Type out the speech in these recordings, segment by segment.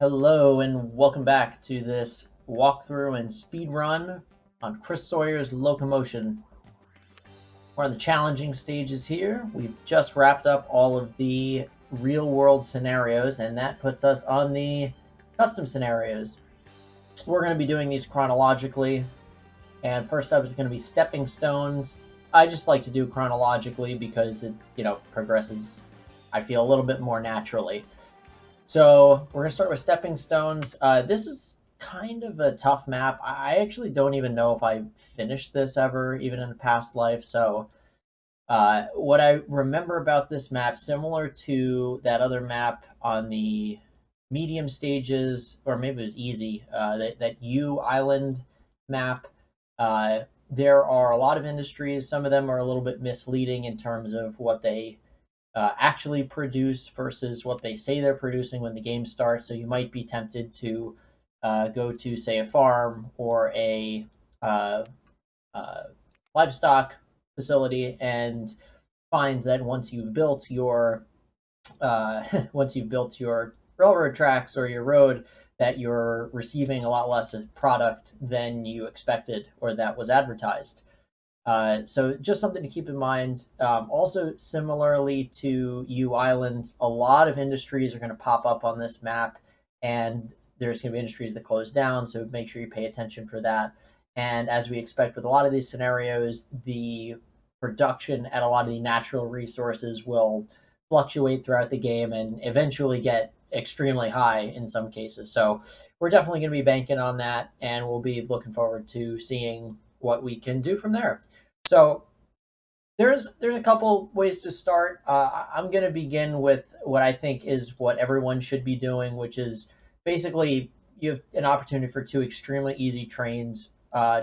Hello and welcome back to this walkthrough and speed run on Chris Sawyer's Locomotion. We're on the challenging stages here. We've just wrapped up all of the real world scenarios, and that puts us on the custom scenarios. We're going to be doing these chronologically, and first up is going to be stepping stones. I just like to do chronologically because it, progresses, I feel, a little bit more naturally. So we're going to start with stepping stones. This is kind of a tough map. I actually don't even know if I finished this ever, even in a past life. So what I remember about this map, similar to that other map on the medium stages, or maybe it was easy, that U Island map, there are a lot of industries. Some of them are a little bit misleading in terms of what they actually produce versus what they say they're producing when the game starts. So you might be tempted to go to, say, a farm or a livestock facility and find that once you've built your once you've built your railroad tracks or your road, that you're receiving a lot less product than you expected or that was advertised. So just something to keep in mind. Also, similarly to U Island, a lot of industries are going to pop up on this map, and there's going to be industries that close down, so make sure you pay attention for that. And as we expect with a lot of these scenarios, the production at a lot of the natural resources will fluctuate throughout the game and eventually get extremely high in some cases. So we're definitely going to be banking on that, and we'll be looking forward to seeing what we can do from there. So there's a couple ways to start. I'm going to begin with what I think is what everyone should be doing, which is basically you have an opportunity for two extremely easy trains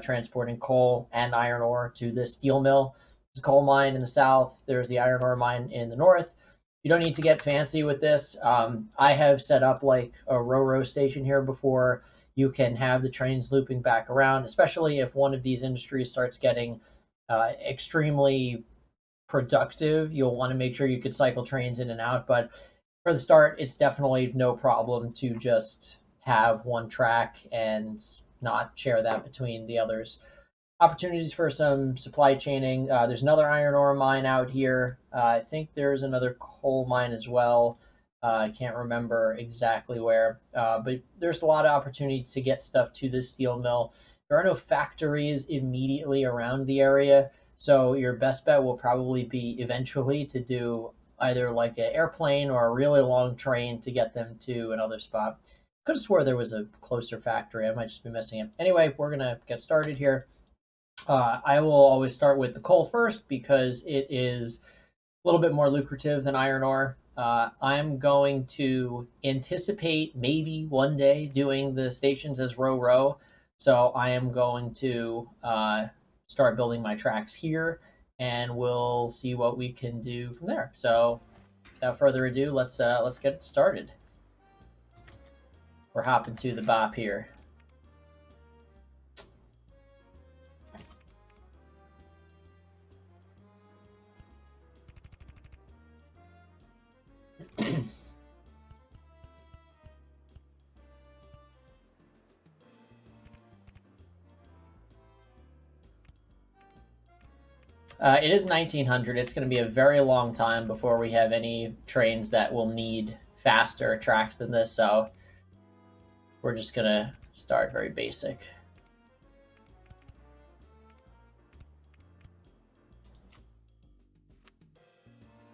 transporting coal and iron ore to this steel mill. There's a coal mine in the south. There's the iron ore mine in the north. You don't need to get fancy with this. I have set up like a row station here before. You can have the trains looping back around, especially if one of these industries starts getting extremely productive. You'll want to make sure you could cycle trains in and out. But for the start, it's definitely no problem to just have one track and not share that between the others. Opportunities for some supply chaining. There's another iron ore mine out here. I think there's another coal mine as well. I can't remember exactly where, but there's a lot of opportunity to get stuff to this steel mill. There are no factories immediately around the area, so your best bet will probably be eventually to do either like an airplane or a really long train to get them to another spot. Could have swore there was a closer factory. I might just be missing it. Anyway, we're going to get started here. I will always start with the coal first because it is a little bit more lucrative than iron ore. I'm going to anticipate maybe one day doing the stations as row. So I am going to start building my tracks here, and we'll see what we can do from there. So without further ado, let's get it started. We're hopping to the bop here. It is 1900. It's going to be a very long time before we have any trains that will need faster tracks than this, so we're just going to start very basic.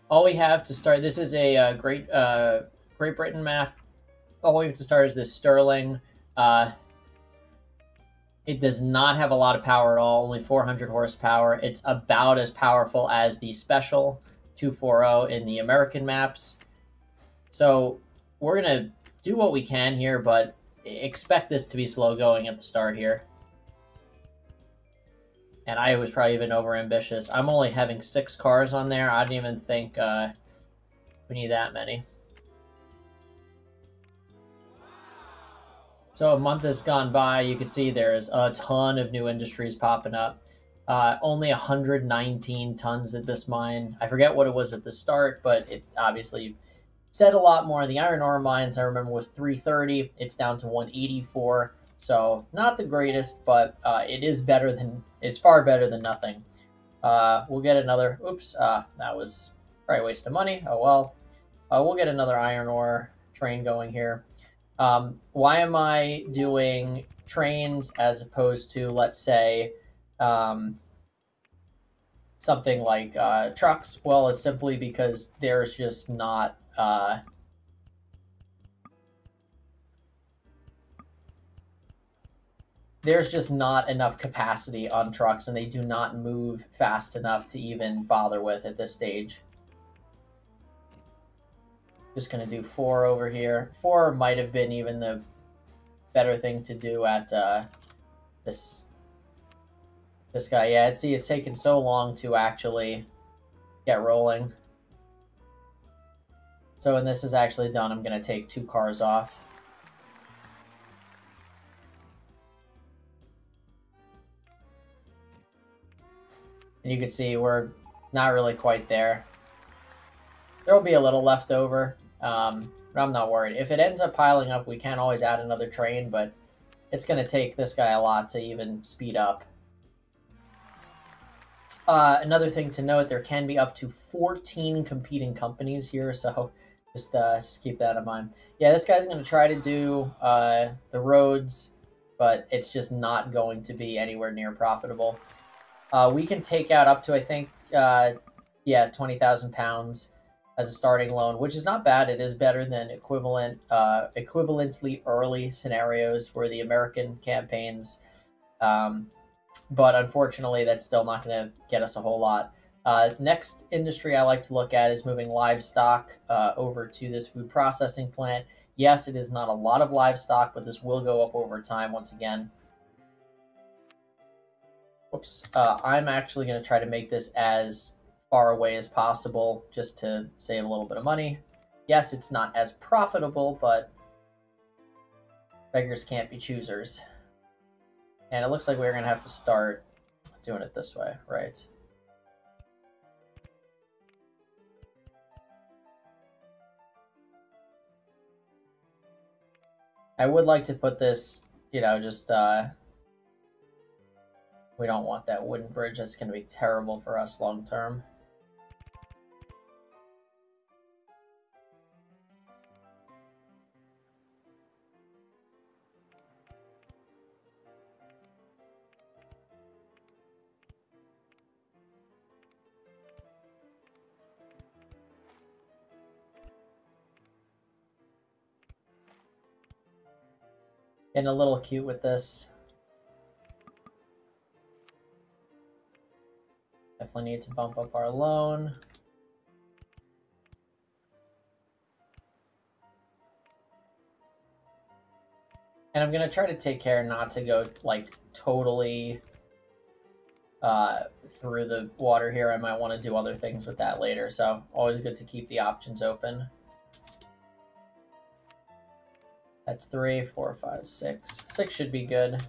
All we have to start, this is a Great Britain map. All we have to start is this Sterling. It does not have a lot of power at all, only 400 horsepower. It's about as powerful as the Special 240 in the American maps. So we're going to do what we can here, but expect this to be slow going at the start here. And I was probably even overambitious. I'm only having 6 cars on there. I didn't even think we need that many. So a month has gone by. You can see there's a ton of new industries popping up. Only 119 tons at this mine. I forget what it was at the start, but it obviously said a lot more. The iron ore mines, I remember, was 330. It's down to 184. So not the greatest, but it is better than, it's far better than nothing. We'll get another, oops, that was probably a waste of money. Oh well. We'll get another iron ore train going here. Why am I doing trains as opposed to, let's say, something like trucks? Well, it's simply because there's just not enough capacity on trucks, and they do not move fast enough to even bother with at this stage. Just going to do 4 over here. 4 might have been even the better thing to do at this guy. Yeah, see, it's taken so long to actually get rolling. So when this is actually done, I'm going to take 2 cars off. And you can see we're not really quite there. There will be a little left over, but I'm not worried. If it ends up piling up, we can always add another train, but it's going to take this guy a lot to even speed up. Another thing to note, there can be up to 14 competing companies here, so just keep that in mind. Yeah, this guy's going to try to do the roads, but it's just not going to be anywhere near profitable. We can take out up to, I think, yeah, 20,000 pounds as a starting loan, which is not bad. It is better than equivalently early scenarios for the American campaigns. But unfortunately, that's still not going to get us a whole lot. Next industry I like to look at is moving livestock over to this food processing plant. Yes, it is not a lot of livestock, but this will go up over time once again. Whoops. I'm actually going to try to make this as far away as possible just to save a little bit of money. Yes, it's not as profitable, but beggars can't be choosers. And it looks like we're going to have to start doing it this way, right? I would like to put this, just, we don't want that wooden bridge. That's going to be terrible for us long term. Getting a little cute with this. Definitely need to bump up our loan. And I'm going to try to take care not to go, like, totally through the water here. I might want to do other things with that later. So always good to keep the options open. That's 3, 4, 5, 6. 6 should be good.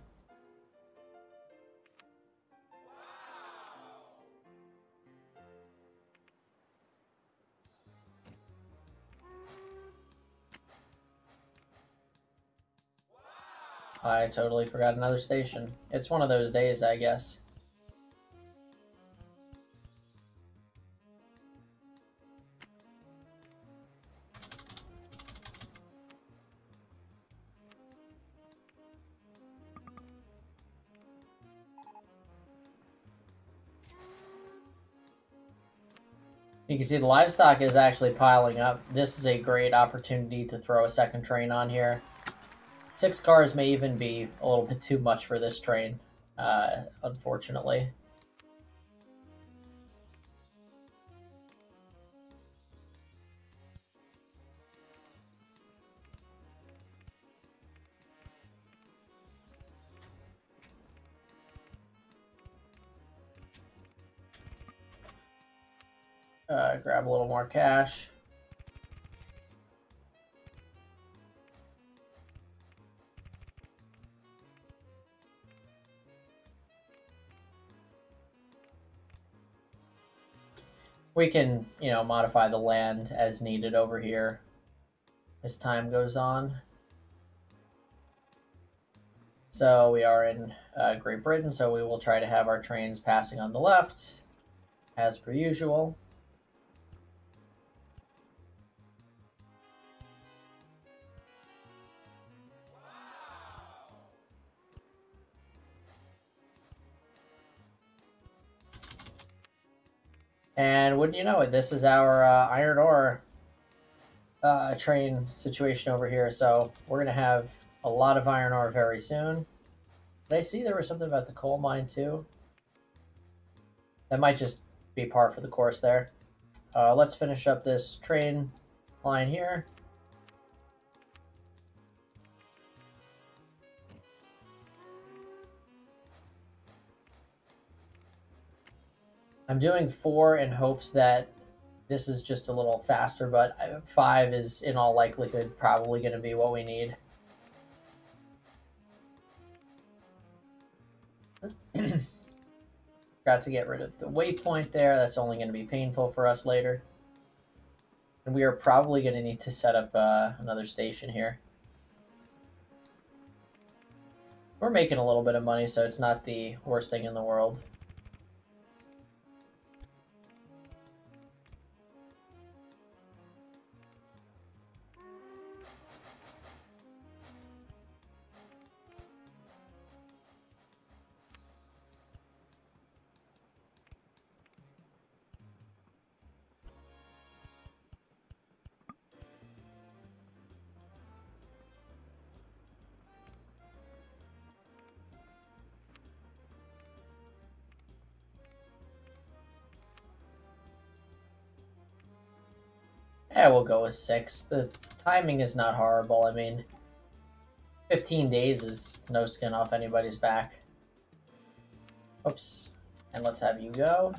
I totally forgot another station. It's one of those days, I guess. You can see the livestock is actually piling up. This is a great opportunity to throw a second train on here. 6 cars may even be a little bit too much for this train, unfortunately. Grab a little more cash. We can, modify the land as needed over here. as time goes on. So we are in Great Britain, so we will try to have our trains passing on the left, as per usual. And wouldn't you know it, this is our iron ore train situation over here. So we're going to have a lot of iron ore very soon. Did I see there was something about the coal mine too? That might just be par for the course there. Let's finish up this train line here. I'm doing 4 in hopes that this is just a little faster, but 5 is in all likelihood probably going to be what we need. Got to get rid of the waypoint there. That's only going to be painful for us later. And we are probably going to need to set up another station here. We're making a little bit of money, so it's not the worst thing in the world. Yeah, we'll go with 6. The timing is not horrible. I mean, 15 days is no skin off anybody's back. Oops. And let's have you go.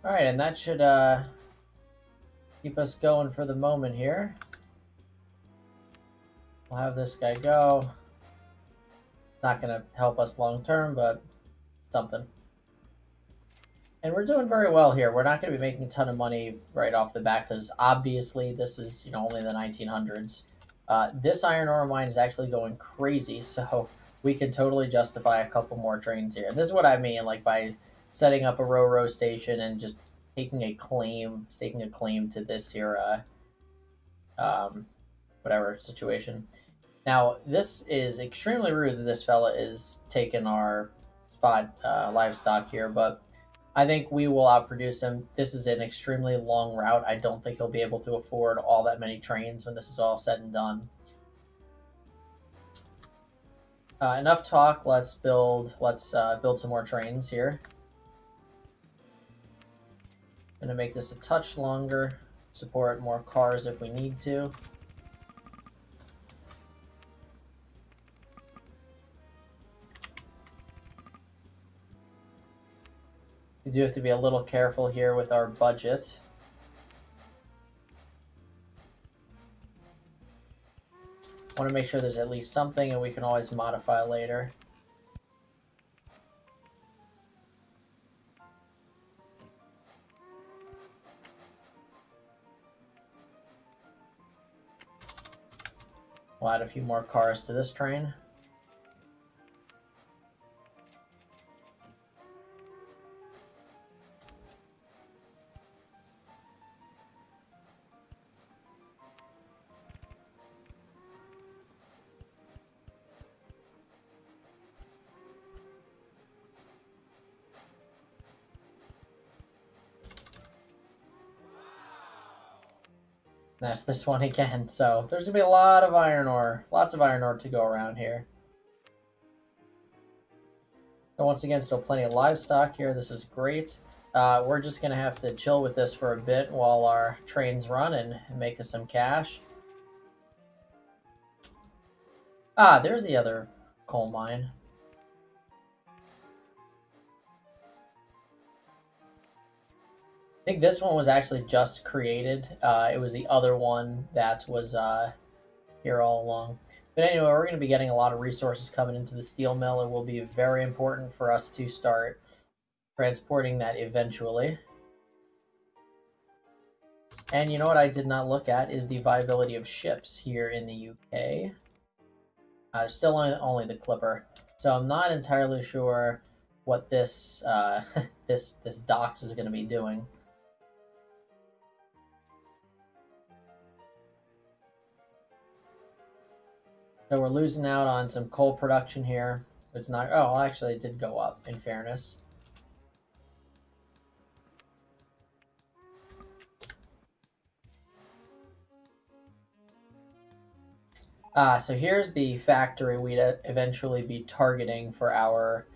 All right, and that should keep us going for the moment here. We'll have this guy go. Not going to help us long term, but something. And we're doing very well here. We're not going to be making a ton of money right off the bat because obviously this is only the 1900s. This iron ore mine is actually going crazy, so we can totally justify a couple more trains here. And this is what I mean, like by setting up a row station and just taking a claim, staking a claim to this here, whatever situation. Now, this is extremely rude that this fella is taking our spot livestock here, but I think we will outproduce him. This is an extremely long route. I don't think he'll be able to afford all that many trains when this is all said and done. Enough talk. Let's build some more trains here. I'm gonna make this a touch longer. Support more cars if we need to. We do have to be a little careful here with our budget. Want to make sure there's at least something, and we can always modify later. We'll add a few more cars to this train. That's this one again. So there's gonna be a lot of iron ore, lots of iron ore to go around here. So once again, still plenty of livestock here. This is great. We're just gonna have to chill with this for a bit while our trains run and make us some cash. Ah, there's the other coal mine. I think this one was actually just created. It was the other one that was here all along. But anyway, we're going to be getting a lot of resources coming into the steel mill. It will be very important for us to start transporting that eventually. And you know what I did not look at is the viability of ships here in the UK. Still only the Clipper. So I'm not entirely sure what this this docks is going to be doing. So we're losing out on some coal production here. So it's not... Oh, actually, it did go up, in fairness. So here's the factory we'd eventually be targeting for our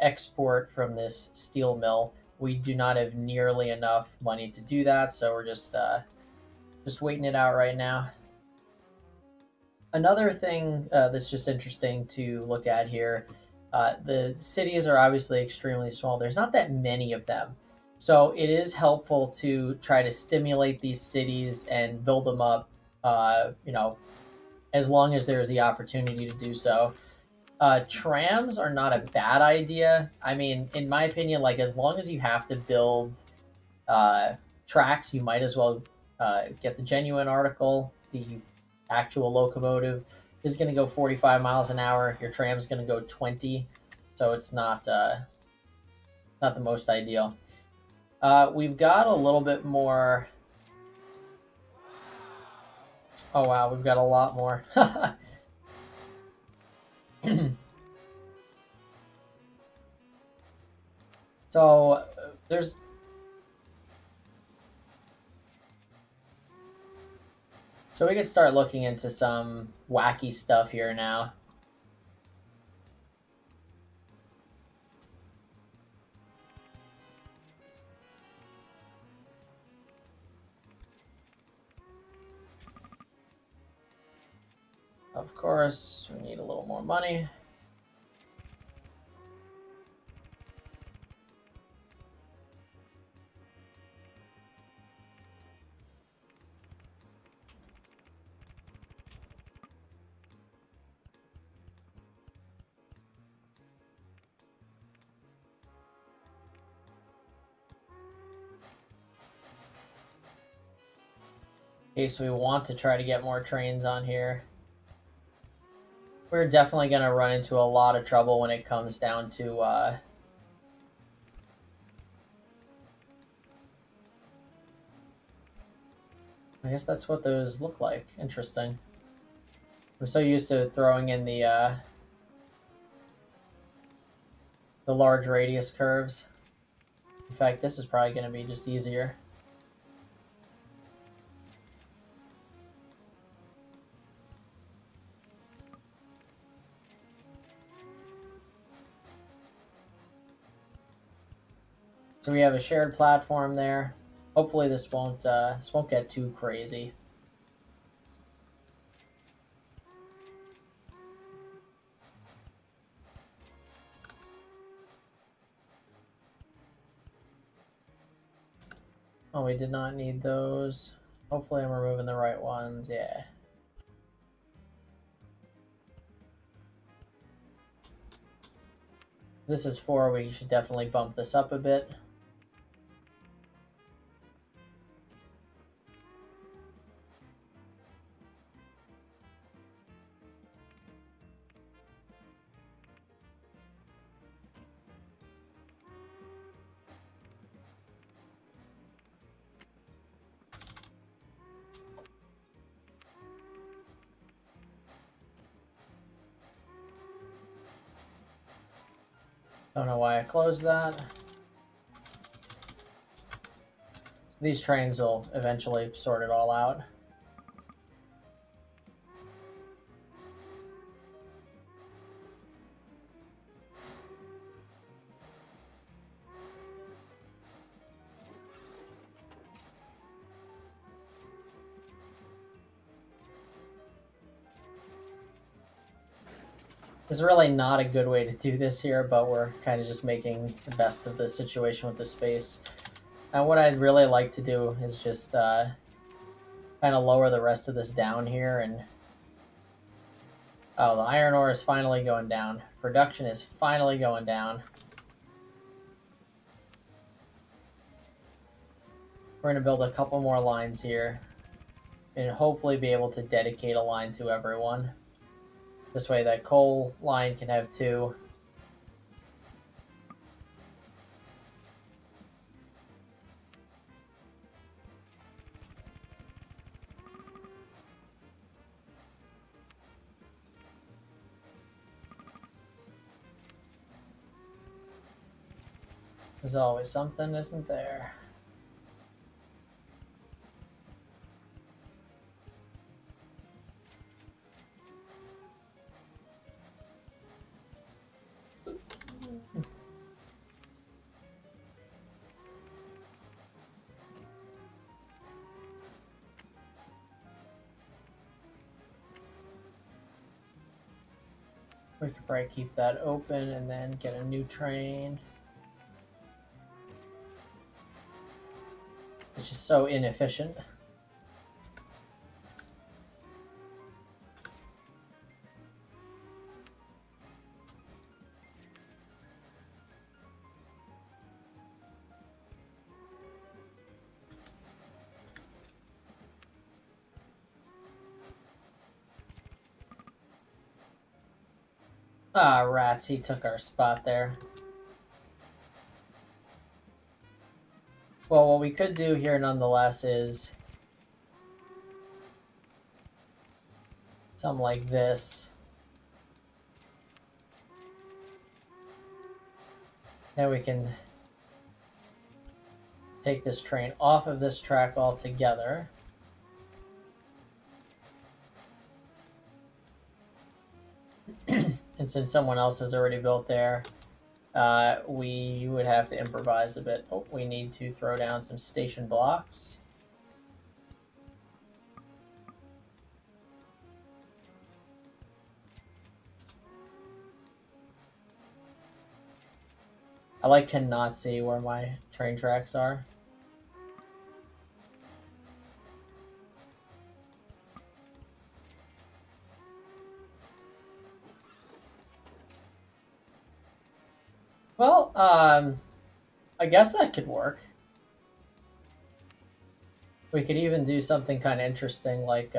export from this steel mill. We do not have nearly enough money to do that, so we're just waiting it out right now. Another thing that's just interesting to look at here, the cities are obviously extremely small. There's not that many of them. So it is helpful to try to stimulate these cities and build them up, you know, as long as there's the opportunity to do so. Trams are not a bad idea. I mean, in my opinion, like as long as you have to build tracks, you might as well get the genuine article. The actual locomotive is going to go 45 miles an hour. Your tram's going to go 20, so it's not the most ideal. We've got a little bit more. Oh wow, we've got a lot more. So there's... So we could start looking into some wacky stuff here now. Of course, we need a little more money. Okay, so we want to try to get more trains on here. We're definitely going to run into a lot of trouble when it comes down to I guess that's what those look like. Interesting. I'm so used to throwing in the large radius curves. In fact, this is probably going to be just easier. So we have a shared platform there. Hopefully this won't get too crazy. Oh, we did not need those. Hopefully I'm removing the right ones. Yeah. This is 4. We should definitely bump this up a bit. Don't know why I closed that. These trains will eventually sort it all out. It's really not a good way to do this here, but we're kind of just making the best of the situation with the space. And what I'd really like to do is just kind of lower the rest of this down here. And oh, the iron ore is finally going down. Production is finally going down. We're going to build a couple more lines here and hopefully be able to dedicate a line to everyone. This way that coal line can have 2. There's always something, isn't there? We could probably keep that open and then get a new train. It's just so inefficient. Ah, rats, he took our spot there. Well, what we could do here nonetheless is something like this. Then we can take this train off of this track altogether. And since someone else has already built there, we would have to improvise a bit. Oh, we need to throw down some station blocks. I cannot see where my train tracks are. Well, I guess that could work. We could even do something kind of interesting like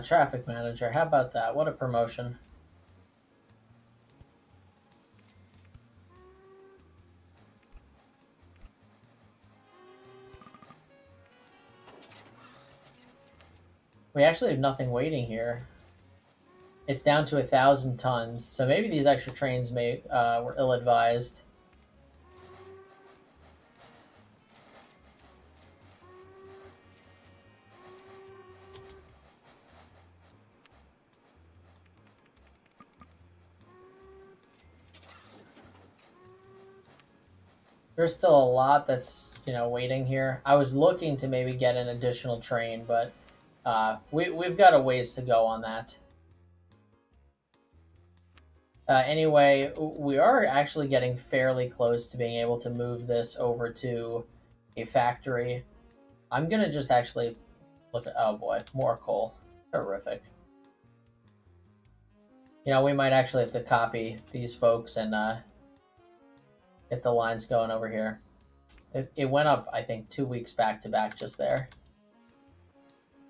traffic manager. How about that? What a promotion. We actually have nothing waiting here. It's down to 1,000 tons, so maybe these extra trains were ill-advised. There's still a lot that's, waiting here. I was looking to maybe get an additional train, but we've got a ways to go on that. Anyway, we are actually getting fairly close to being able to move this over to a factory. I'm going to just actually look at... Oh boy, more coal. Terrific. We might actually have to copy these folks and get the lines going over here. It went up, I think, 2 weeks back to back just there.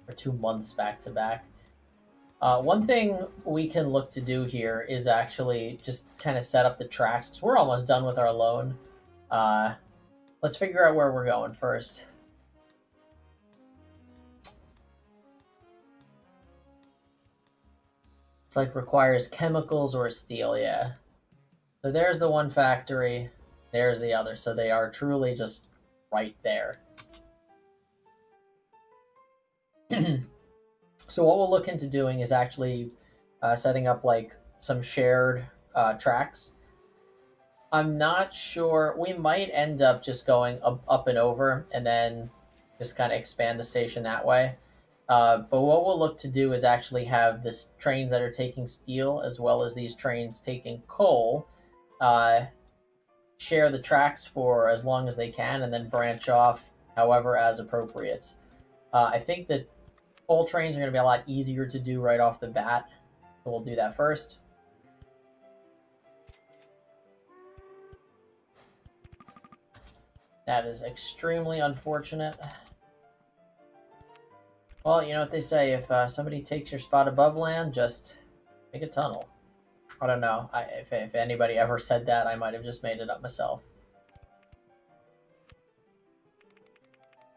Or 2 months back to back. One thing we can look to do here is actually just kind of set up the tracks, because we're almost done with our loan. Let's figure out where we're going first. It's like requires chemicals or steel, yeah. So there's the one factory, there's the other. So they are truly just right there. So what we'll look into doing is actually setting up like some shared tracks. I'm not sure. We might end up just going up and over and then just kind of expand the station that way. But what we'll look to do is actually have this trains that are taking steel as well as these trains taking coal share the tracks for as long as they can and then branch off however as appropriate. I think that coal trains are going to be a lot easier to do right off the bat. So we'll do that first. That is extremely unfortunate. Well, you know what they say, if somebody takes your spot above land, just make a tunnel. I don't know. If anybody ever said that, I might have just made it up myself.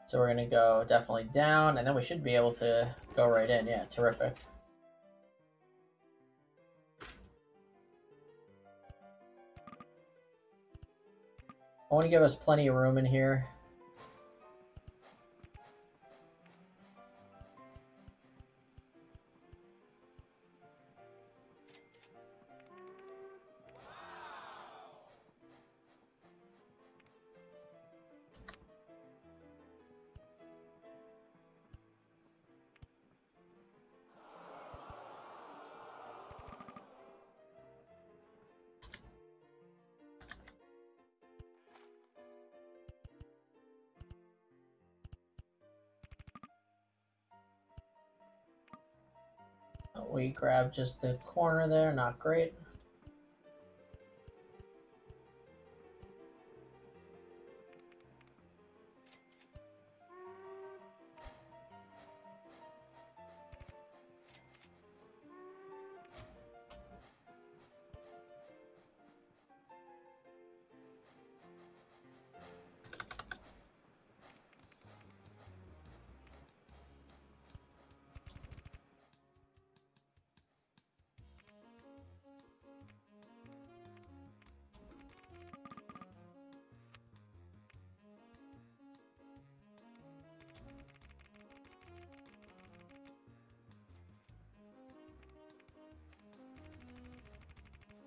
So we're going to go definitely down, and then we should be able to go right in. Yeah, terrific. I want to give us plenty of room in here. We grab just the corner there, not great.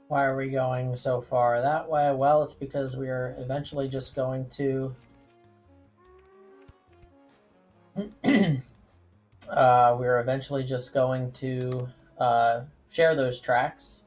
Why are we going so far that way? Well, it's because we are eventually just going to we're eventually just going to share those tracks.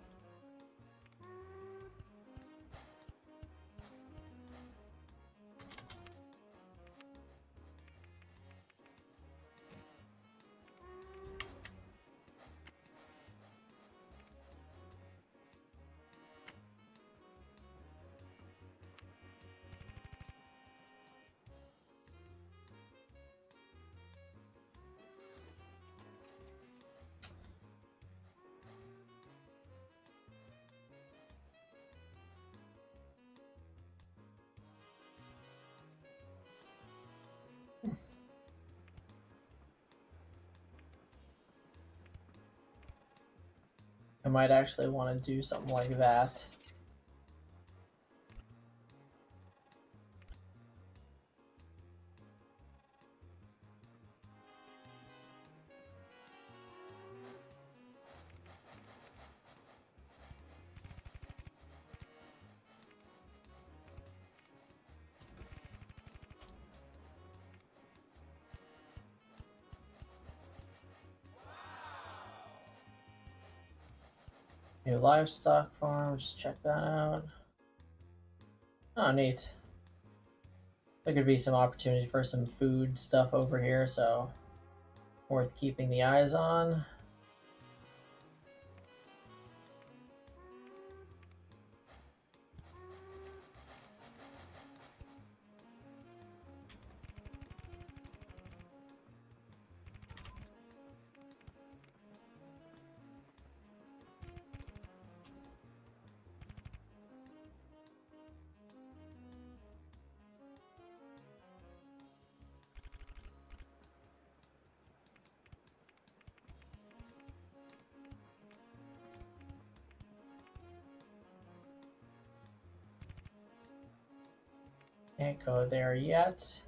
I might actually want to do something like that. New livestock farms, check that out. Oh, neat. There could be some opportunity for some food stuff over here, so worth keeping the eyes on. Can't go there yet.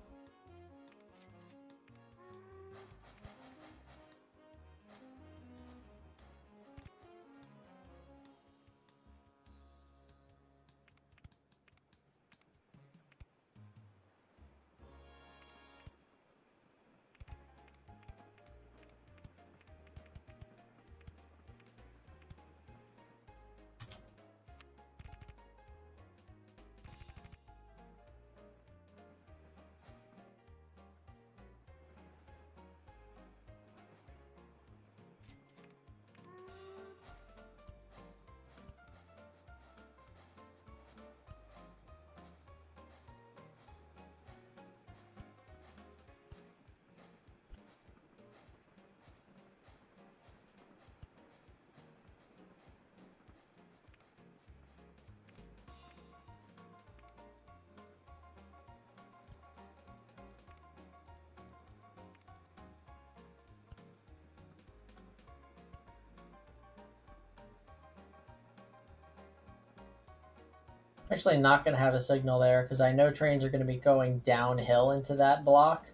Actually not going to have a signal there because I know trains are going to be going downhill into that block.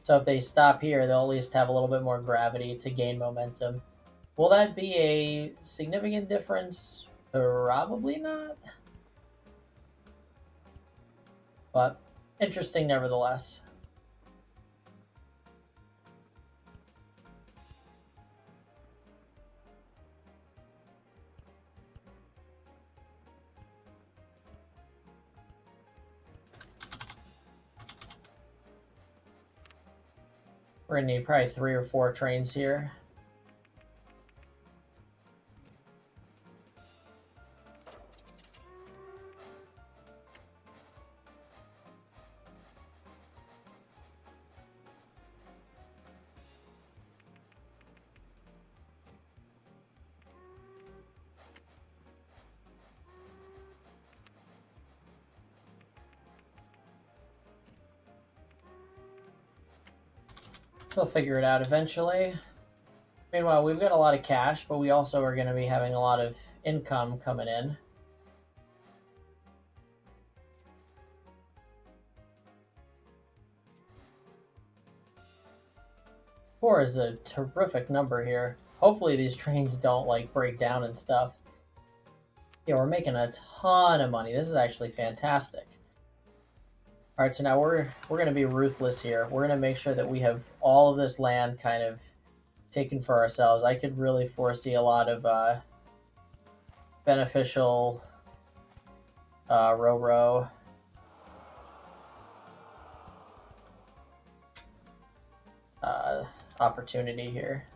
So if they stop here, they'll at least have a little bit more gravity to gain momentum. Will that be a significant difference? Probably not. But interesting nevertheless. We're going to need probably 3 or 4 trains here. They'll figure it out eventually. Meanwhile, we've got a lot of cash, but we also are going to be having a lot of income coming in. 4 is a terrific number here. Hopefully these trains don't like break down and stuff. Yeah, we're making a ton of money. This is actually fantastic. All right, so now we're going to be ruthless here. We're going to make sure that we have all of this land kind of taken for ourselves. I could really foresee a lot of beneficial row opportunity here.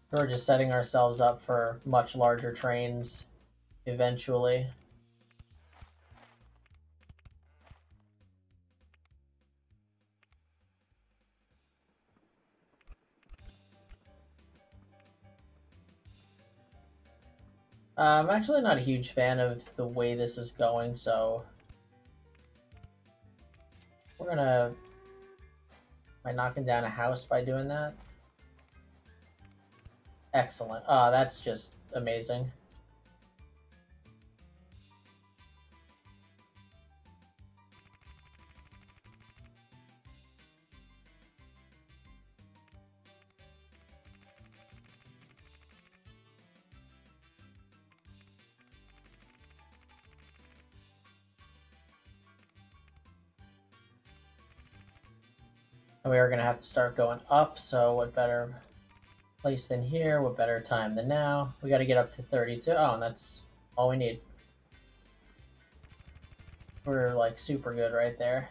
We're just setting ourselves up for much larger trains eventually. I'm actually not a huge fan of the way this is going, so we're gonna... Am I knocking down a house by doing that? Excellent. That's just amazing. And we are going to have to start going up, so what better place than here? What better time than now? We got to get up to 32. Oh, and that's all we need. We're like super good right there.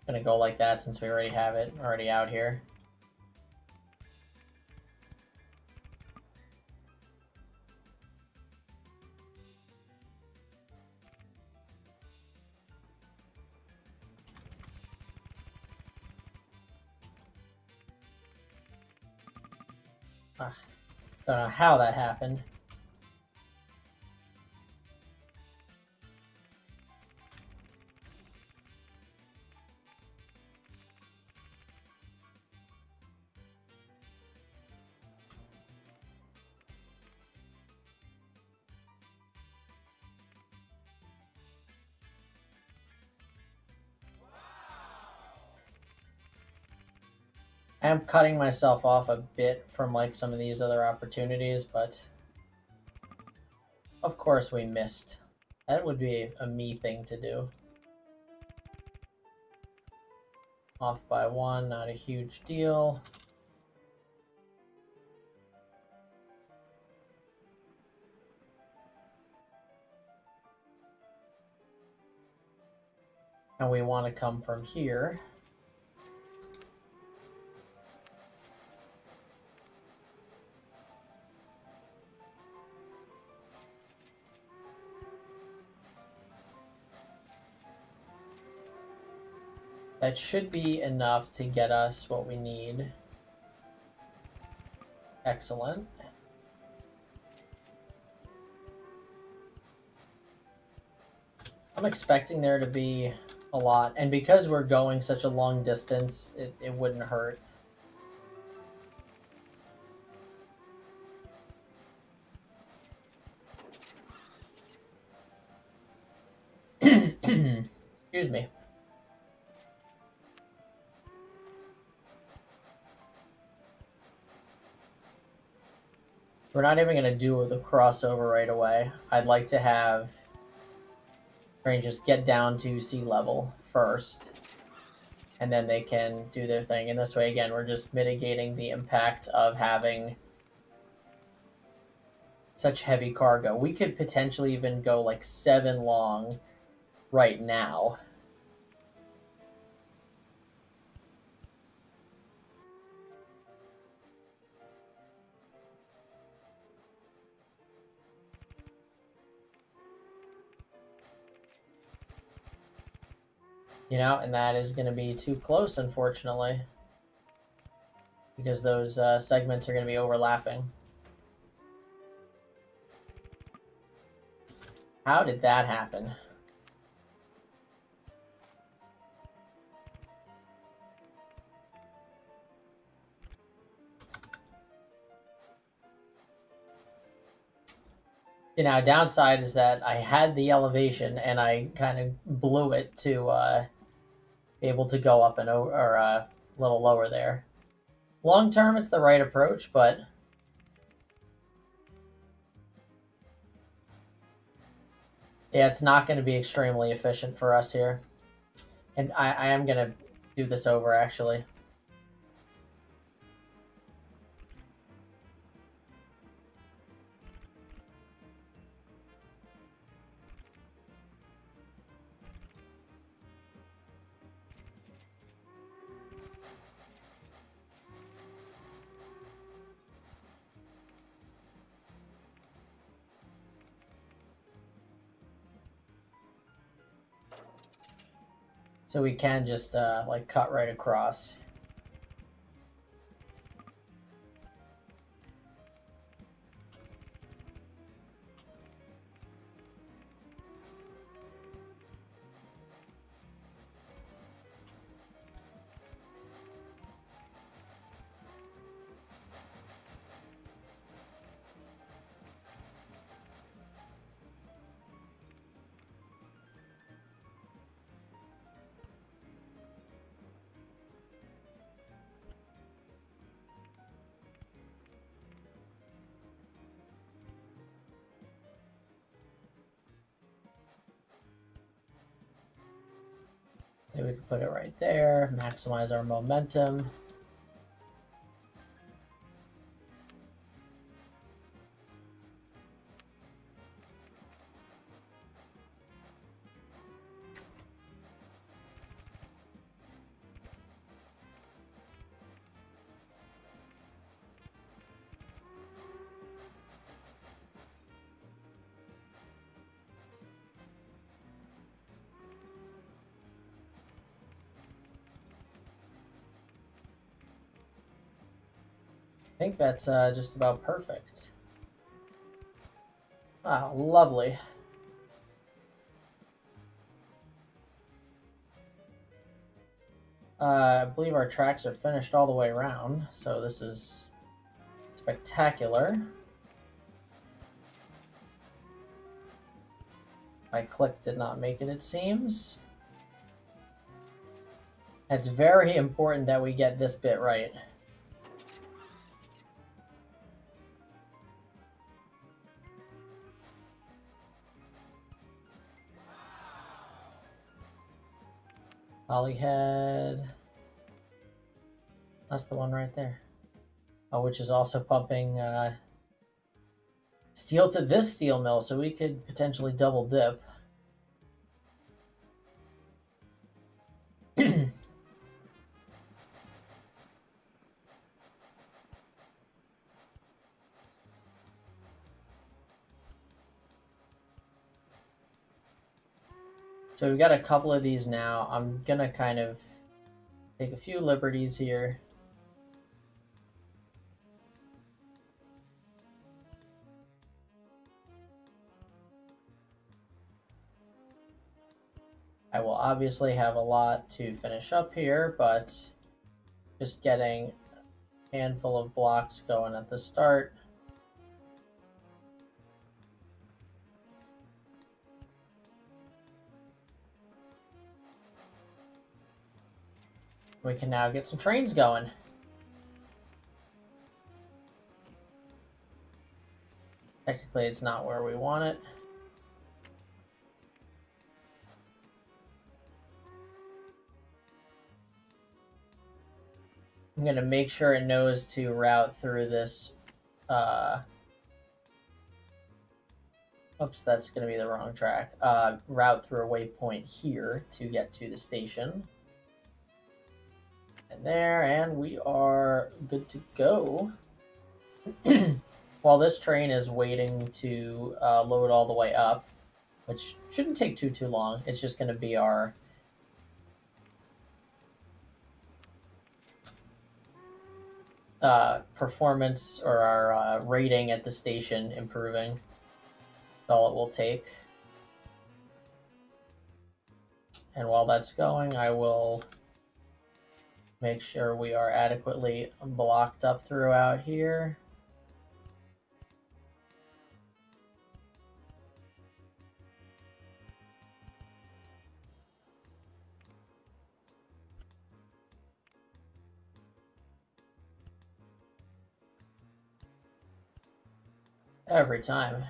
Gonna go like that since we already have it already out here. Don't know how that happened. I am cutting myself off a bit from like some of these other opportunities, but of course we missed. That would be a me thing to do. Off by one, not a huge deal. And we want to come from here. That should be enough to get us what we need. Excellent. I'm expecting there to be a lot, and because we're going such a long distance, it wouldn't hurt. Excuse me. We're not even going to do the crossover right away. I'd like to have trains just get down to sea level first, and then they can do their thing. And this way, again, we're just mitigating the impact of having such heavy cargo. We could potentially even go like 7 long right now. You know, and that is going to be too close, unfortunately, because those segments are going to be overlapping. How did that happen? You know, downside is that I had the elevation and I kind of blew it to be able to go up and or a little lower there. Long term, it's the right approach, but yeah, it's not going to be extremely efficient for us here. And I am going to do this over, actually. So we can just like cut right across. Maybe we can put it right there, maximize our momentum. I think that's just about perfect. Wow, lovely. I believe our tracks are finished all the way around, so this is spectacular. My click did not make it, it seems. It's very important that we get this bit right. Hollyhead. That's the one right there. Oh, which is also pumping steel to this steel mill, so we could potentially double dip. So we've got a couple of these now. I'm gonna kind of take a few liberties here. I will obviously have a lot to finish up here, but just getting a handful of blocks going at the start. We can now get some trains going. Technically, it's not where we want it. I'm going to make sure it knows to route through this. Oops, that's going to be the wrong track. Route through a waypoint here to get to the station. And there, and we are good to go. While this train is waiting to load all the way up, which shouldn't take too long. It's just going to be our performance or our rating at the station improving. That's all it will take. And while that's going, I will make sure we are adequately blocked up throughout here. Every time.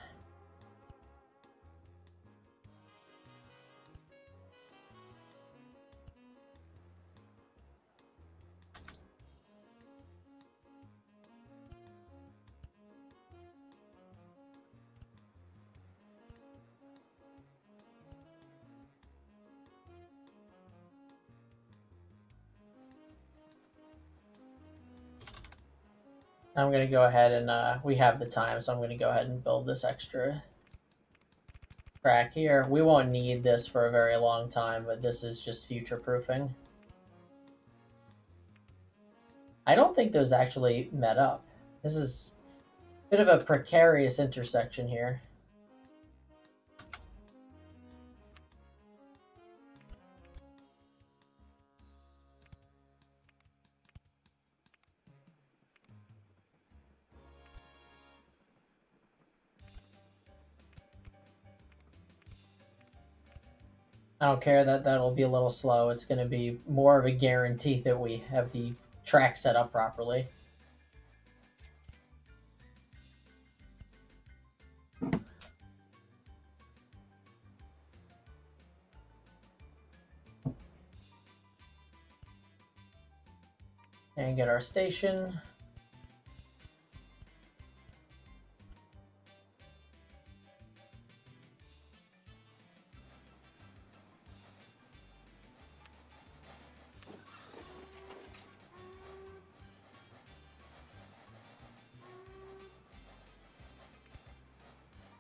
I'm going to go ahead and we have the time, so I'm going to go ahead and build this extra track here. We won't need this for a very long time, but this is just future proofing. I don't think those actually met up. This is a bit of a precarious intersection here. I don't care that that'll be a little slow. It's going to be more of a guarantee that we have the track set up properly. And get our station.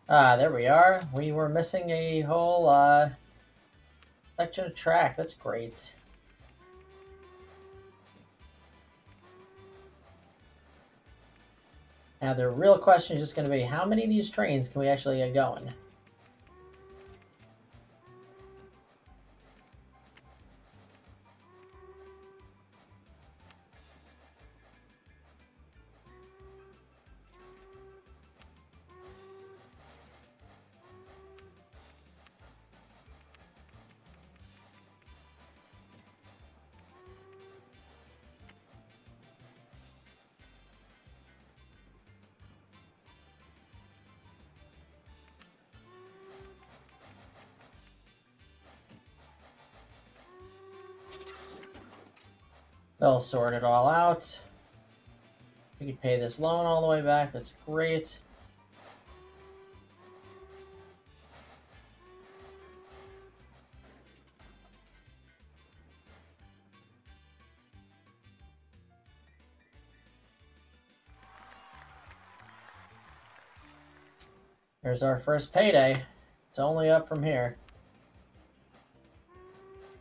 Ah, there we are. We were missing a whole section of track. That's great. Now the real question is just going to be, how many of these trains can we actually get going? They'll sort it all out. We could pay this loan all the way back. That's great. There's our first payday. It's only up from here.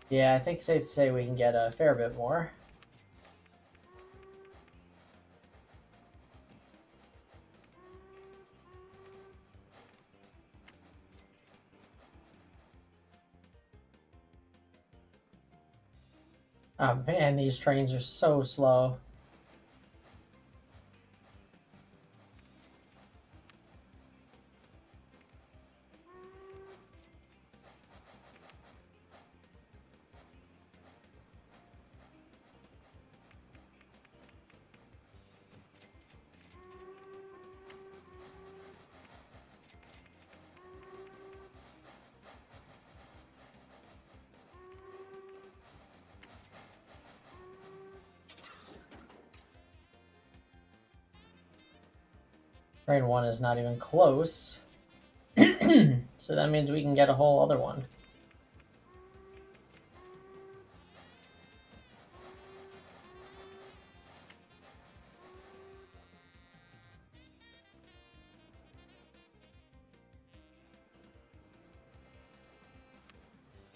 Yeah, I think it's safe to say we can get a fair bit more. Oh man, these trains are so slow. Train 1 is not even close. So that means we can get a whole other one.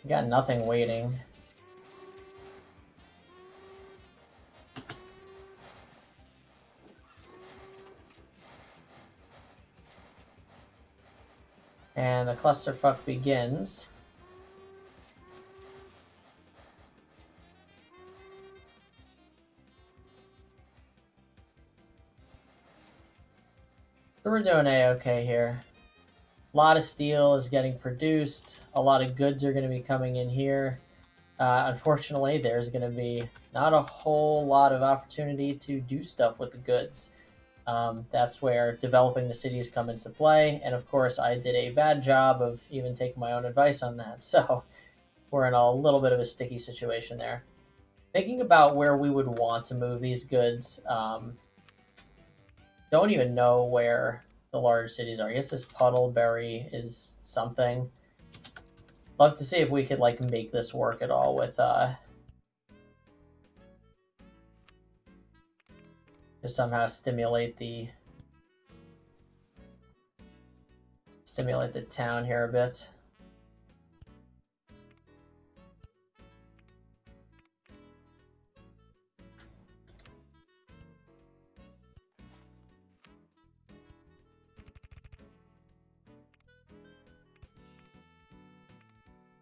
We got nothing waiting. And the clusterfuck begins. So we're doing A-okay here. A lot of steel is getting produced. A lot of goods are going to be coming in here. Unfortunately, there's going to be not a whole lot of opportunity to do stuff with the goods. That's where developing the cities come into play. And of course, I did a bad job of even taking my own advice on that. So we're in a little bit of a sticky situation there. Thinking about where we would want to move these goods, don't even know where the large cities are. I guess this Puddleberry is something. Love to see if we could like make this work at all with to somehow stimulate the town here a bit.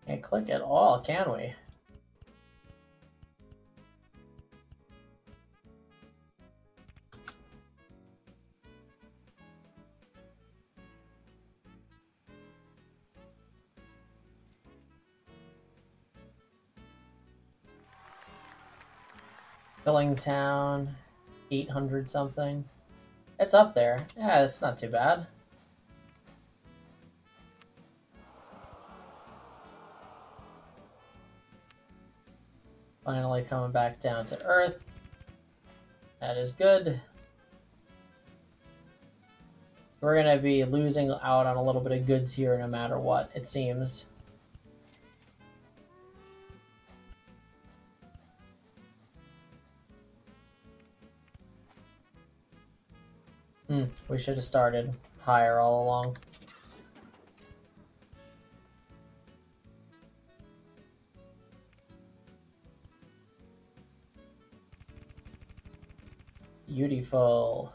Can't click at all, can we? Billingtown, 800 something. It's up there. Yeah, it's not too bad. Finally coming back down to Earth. That is good. We're going to be losing out on a little bit of goods here no matter what, it seems. We should have started higher all along. Beautiful.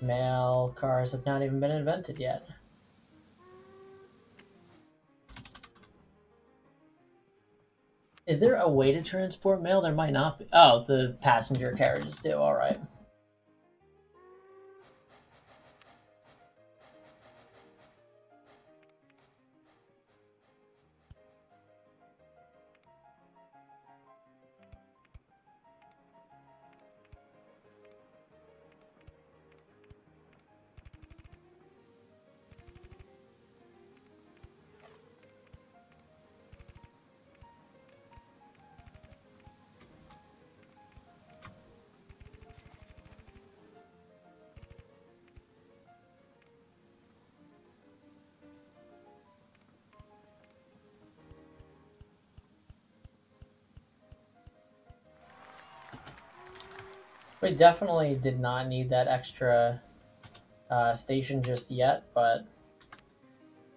Mail cars have not even been invented yet. Is there a way to transport mail? There might not be. Oh, the passenger carriages do. All right. We definitely did not need that extra station just yet, but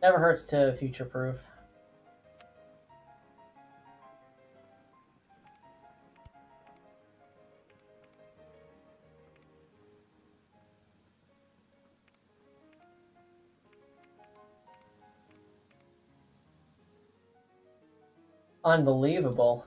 never hurts to future-proof. Unbelievable.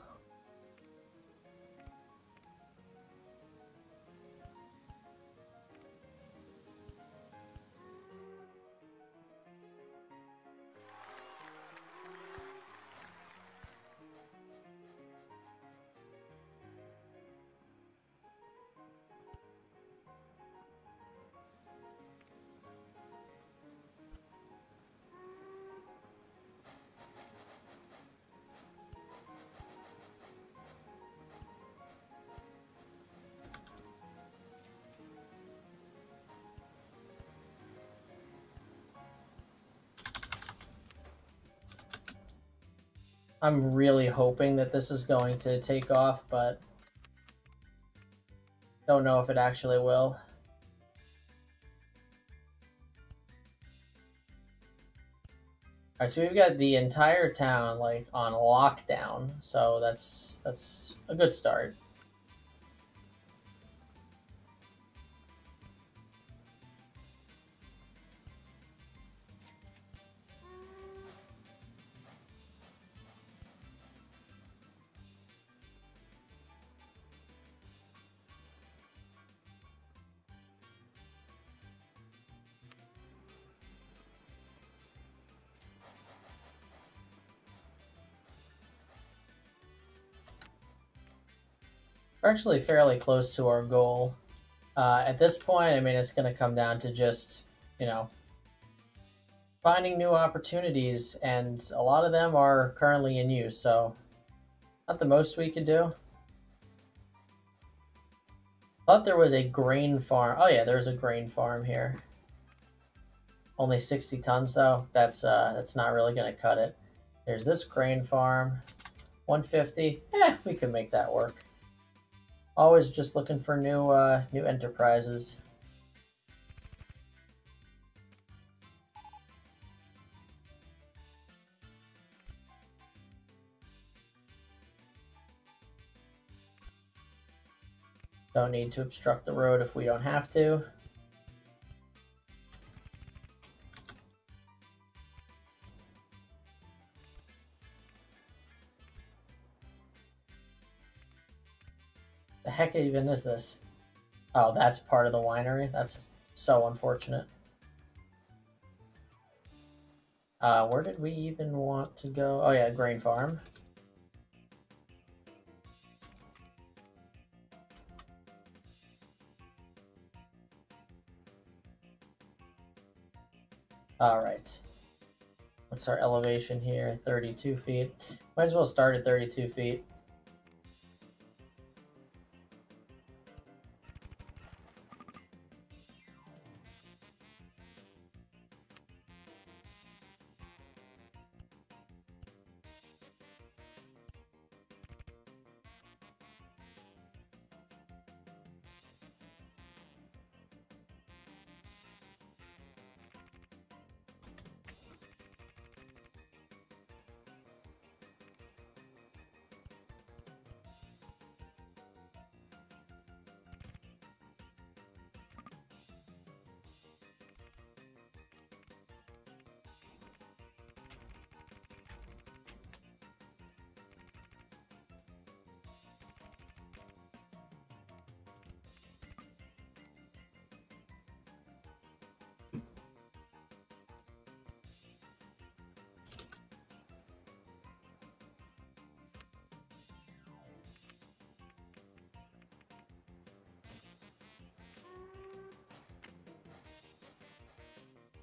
I'm really hoping that this is going to take off, but don't know if it actually will. All right, so we've got the entire town like on lockdown, so that's a good start. We're actually fairly close to our goal. At this point, I mean, it's going to come down to just, you know, finding new opportunities, and a lot of them are currently in use, so not the most we could do. Thought there was a grain farm. Oh yeah, there's a grain farm here. Only 60 tons though. That's not really going to cut it. There's this grain farm, 150. We can make that work. Always just looking for new enterprises. Don't need to obstruct the road if we don't have to. The heck even is this? Oh, that's part of the winery? That's so unfortunate. Where did we even want to go? Oh yeah, grain farm. All right. What's our elevation here? 32 feet. Might as well start at 32 feet.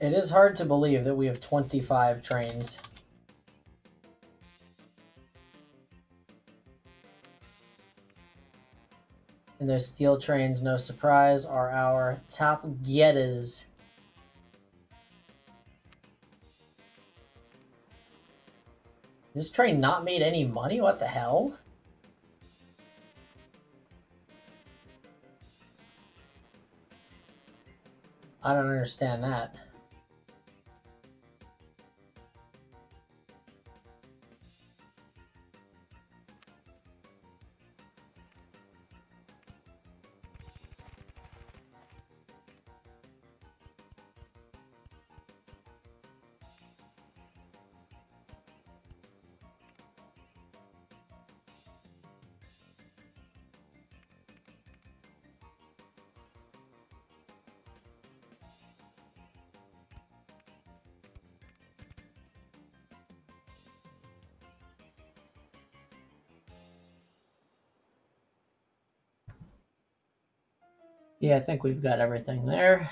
It is hard to believe that we have 25 trains. And those steel trains, no surprise, are our top getters. This train not made any money? What the hell? I don't understand that. Yeah, I think we've got everything there.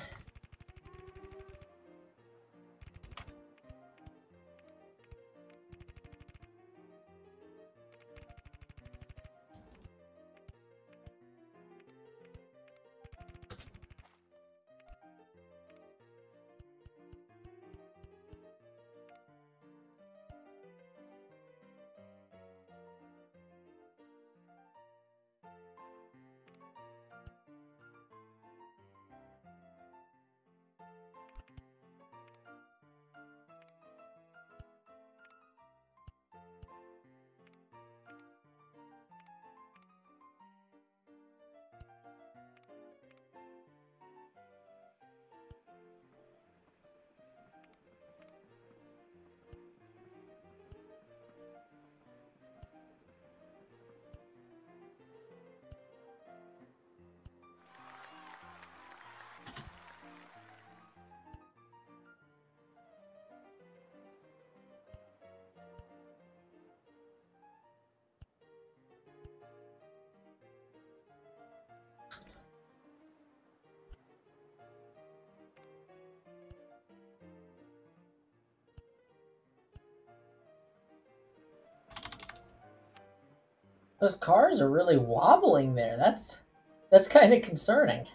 Those cars are really wobbling there. That's kind of concerning.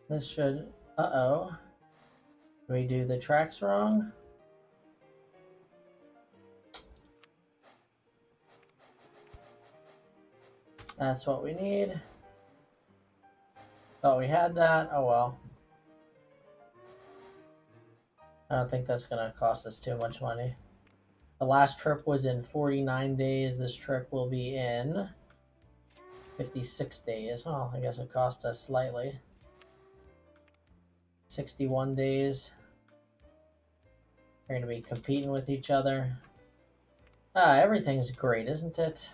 This should... Uh-oh. Did we do the tracks wrong? That's what we need. Thought we had that. Oh well. I don't think that's going to cost us too much money. The last trip was in 49 days. This trip will be in 56 days. Well, I guess it cost us slightly. 61 days. We're going to be competing with each other. Everything's great, isn't it?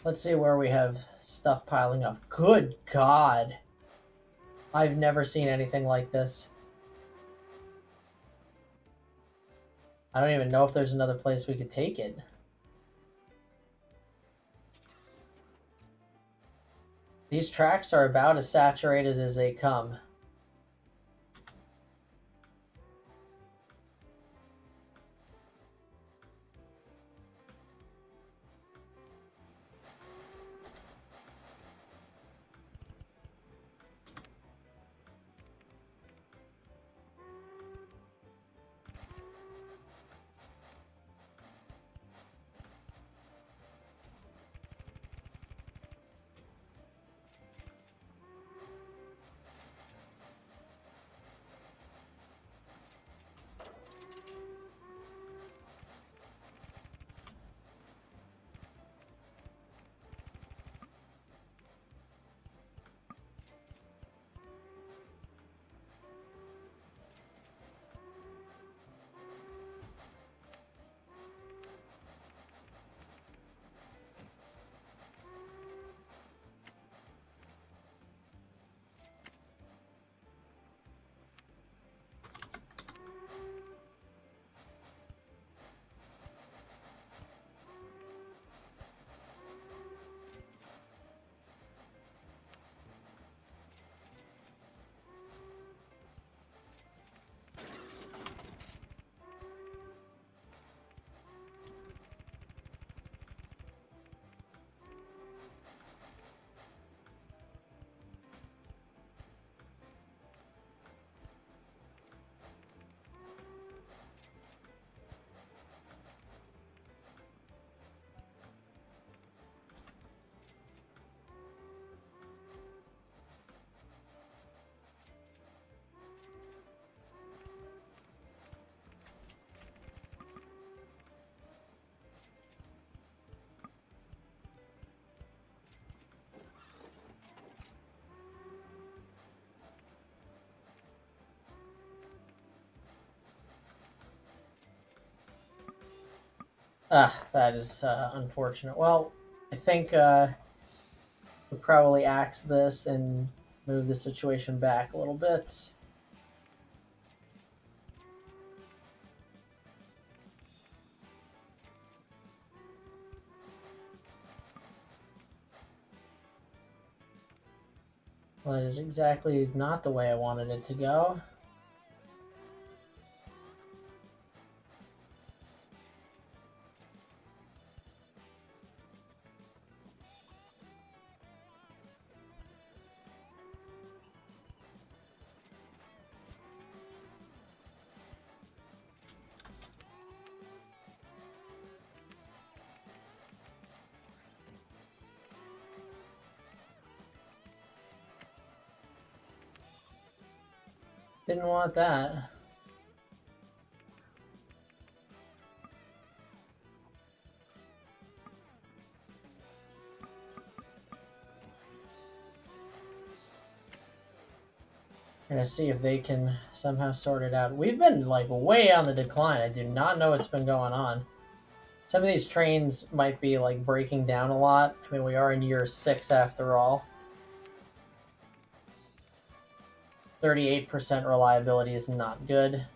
Let's see where we have stuff piling up. Good God. I've never seen anything like this. I don't even know if there's another place we could take it. These tracks are about as saturated as they come. Ah, that is unfortunate. Well, I think we'll probably axe this and move the situation back a little bit. Well, that is exactly not the way I wanted it to go. Didn't want that. Gonna see if they can somehow sort it out. We've been like way on the decline. I do not know what's been going on. Some of these trains might be like breaking down a lot. I mean, we are in year 6 after all. 38% reliability is not good.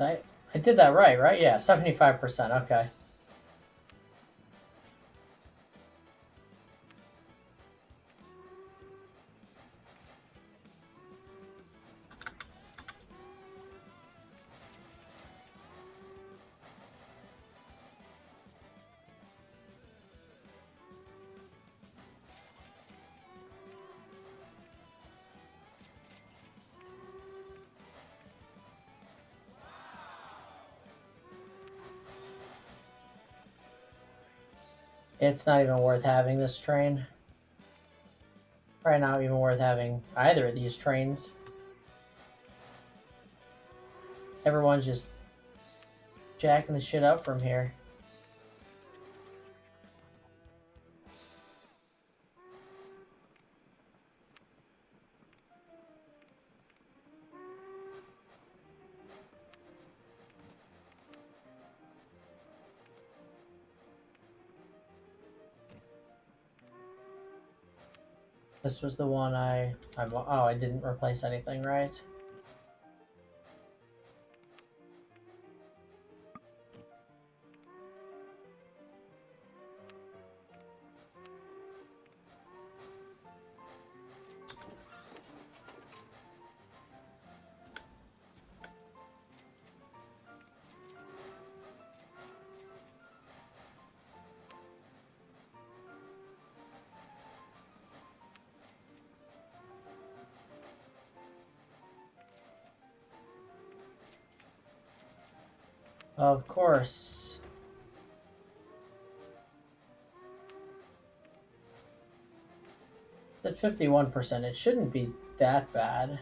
I did that right? Yeah, 75%. Okay. It's not even worth having this train. Probably not even worth having either of these trains. Everyone's just jacking the shit up from here. This was the one oh, I didn't replace anything, right? Of course. At 51%, it shouldn't be that bad.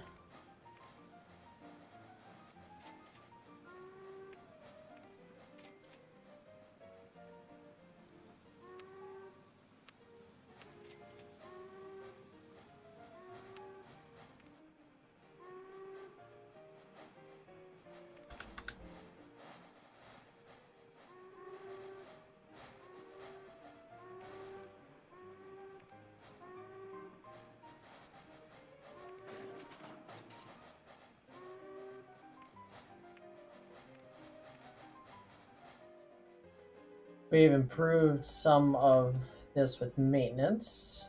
We've improved some of this with maintenance.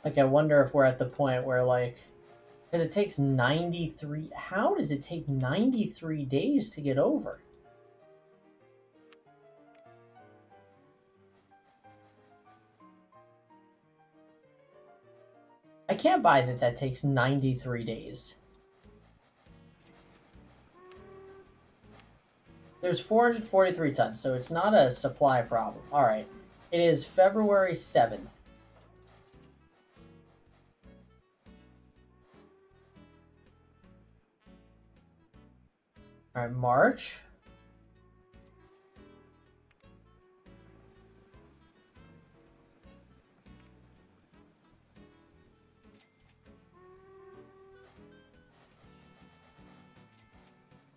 Like, I wonder if we're at the point where, like, because it takes 93. How does it take 93 days to get over? I can't buy that that takes 93 days. There's 443 tons, so it's not a supply problem. All right. It is February 7th. All right, March.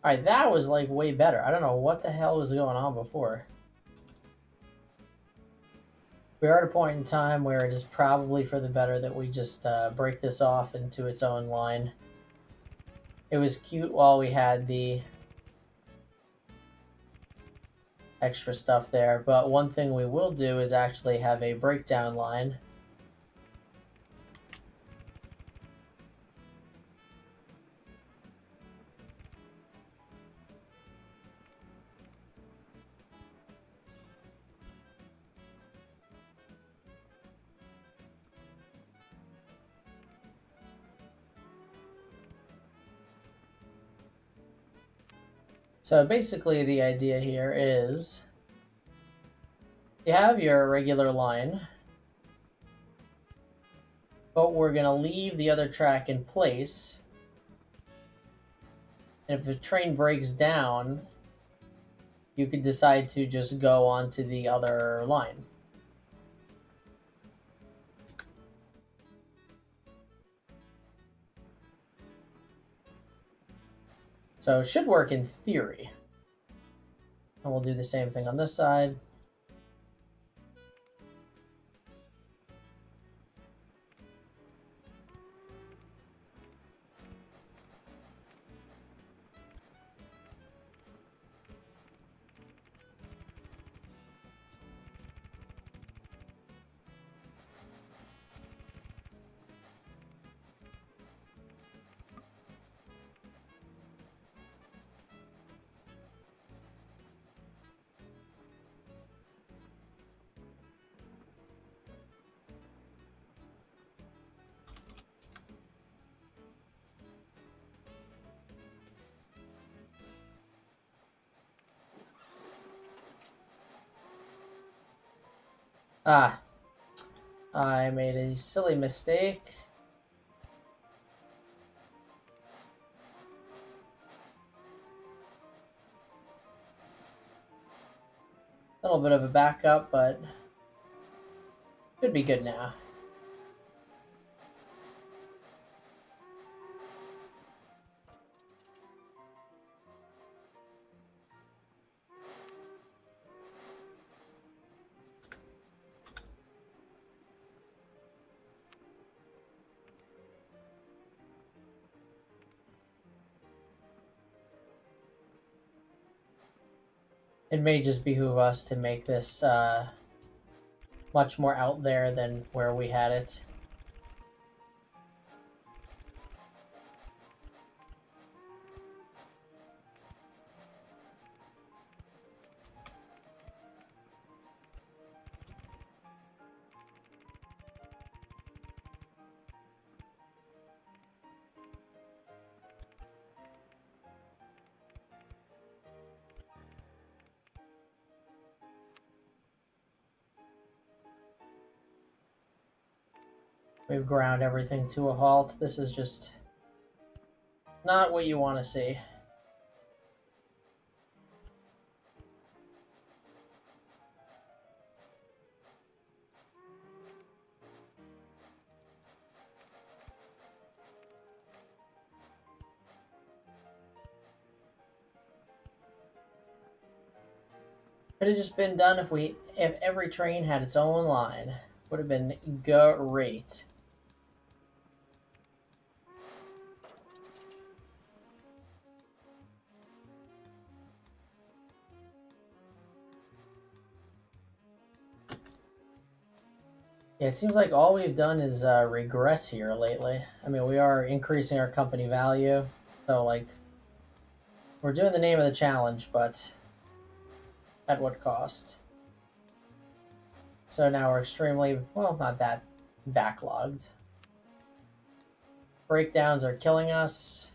All right, that was like way better. I don't know what the hell was going on before. We are at a point in time where it is probably for the better that we just break this off into its own line. It was cute while we had the extra stuff there, but one thing we will do is actually have a breakdown line. So basically the idea here is you have your regular line, but we're going to leave the other track in place. And if the train breaks down, you could decide to just go onto the other line. So it should work in theory. And we'll do the same thing on this side. Ah, I made a silly mistake. A little bit of a backup, but should be good now. It may just behoove us to make this much more out there than where we had it. We've ground everything to a halt. This is just not what you want to see. Could have just been done if every train had its own line. Would have been great. Yeah, it seems like all we've done is regress here lately. I mean, we are increasing our company value, so like we're doing the name of the challenge, but at what cost? So now we're extremely, well, not that backlogged. Breakdowns are killing us.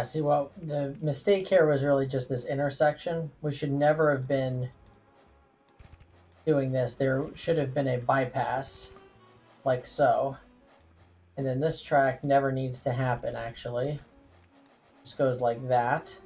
See, well, the mistake here was really just this intersection. We should never have been doing this. There should have been a bypass, like so. And then this track never needs to happen, actually. This goes like that.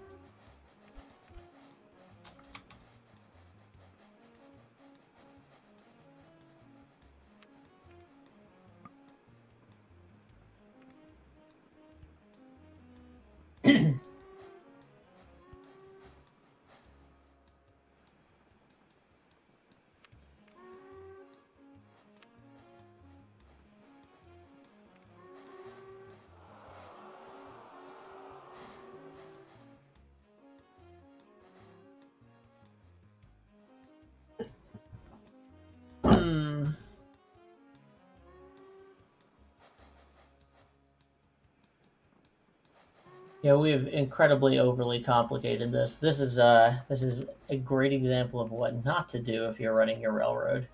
Hmm. Yeah, we've incredibly overly complicated this. This is a great example of what not to do if you're running your railroad.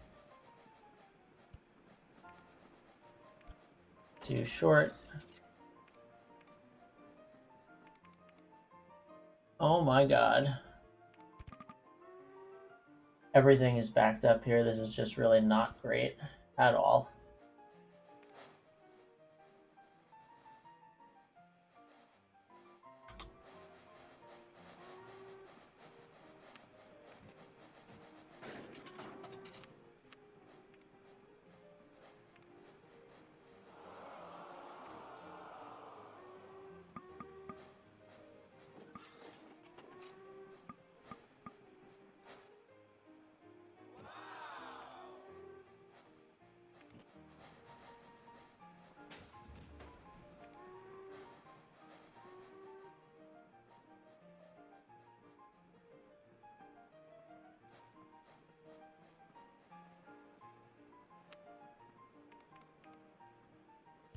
Too short. Oh my god. Everything is backed up here. This is just really not great at all.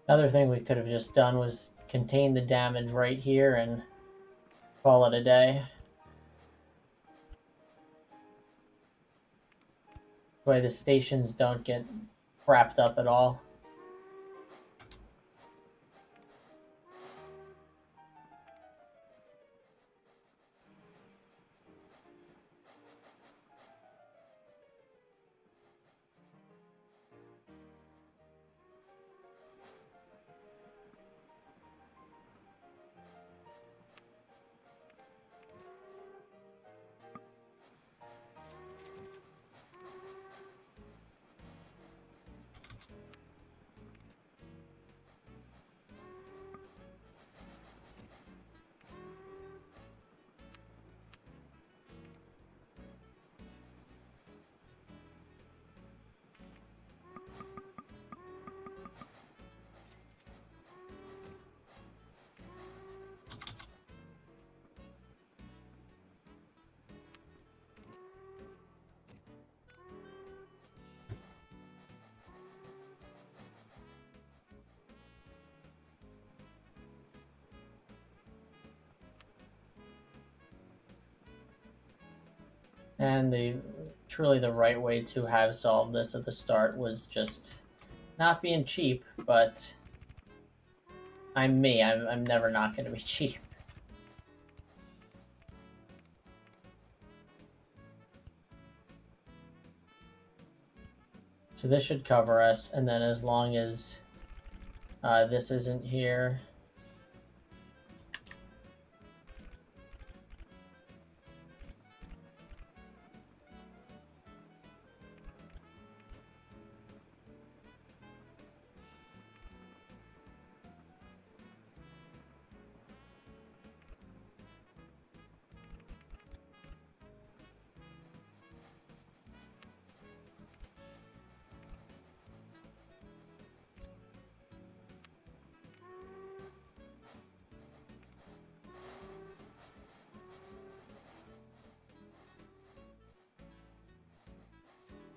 Another thing we could have just done was contain the damage right here and call it a day. That way the stations don't get wrapped up at all. And truly the right way to have solved this at the start was just not being cheap, but I'm me. I'm never not going to be cheap. So this should cover us, and then as long as this isn't here.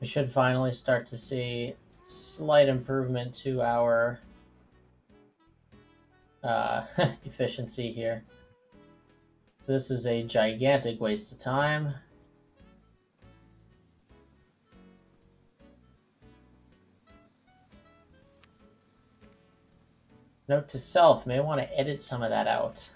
We should finally start to see slight improvement to our efficiency here. This is a gigantic waste of time. Note to self, may want to edit some of that out.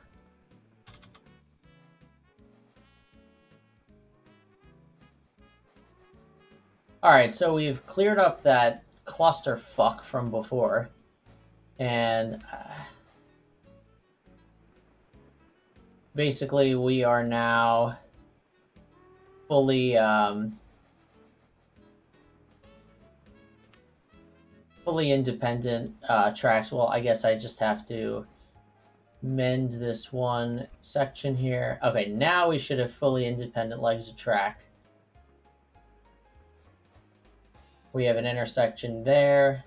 Alright, so we've cleared up that clusterfuck from before. And basically we are now fully independent tracks. Well, I guess I just have to mend this one section here. Okay, now we should have fully independent legs of track. We have an intersection there.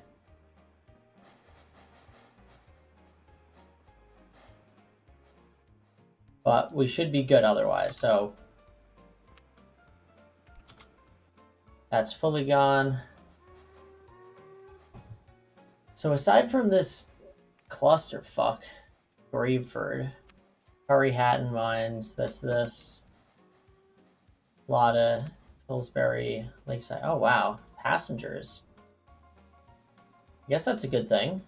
But we should be good otherwise, so that's fully gone. So aside from this clusterfuck, Graveford, Curry Hatton Mines, that's this. Lotta, Pillsbury, Lakeside. Oh wow, passengers. I guess that's a good thing.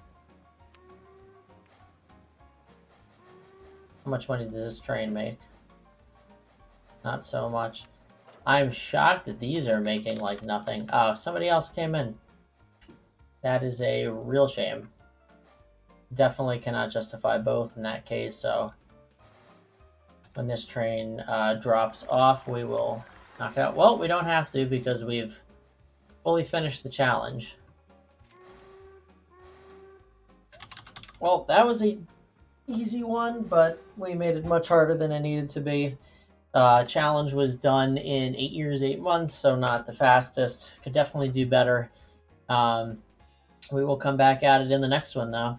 How much money does this train make? Not so much. I'm shocked that these are making like nothing. Oh, somebody else came in. That is a real shame. Definitely cannot justify both in that case, so when this train drops off, we will knock it out. Well, we don't have to because we've fully finished the challenge. Well, that was a easy one, but we made it much harder than it needed to be. Challenge was done in 8 years, 8 months, so not the fastest. Could definitely do better. We will come back at it in the next one, though.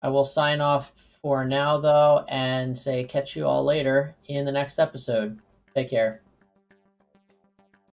I will sign off for now, though, and say catch you all later in the next episode. Take care.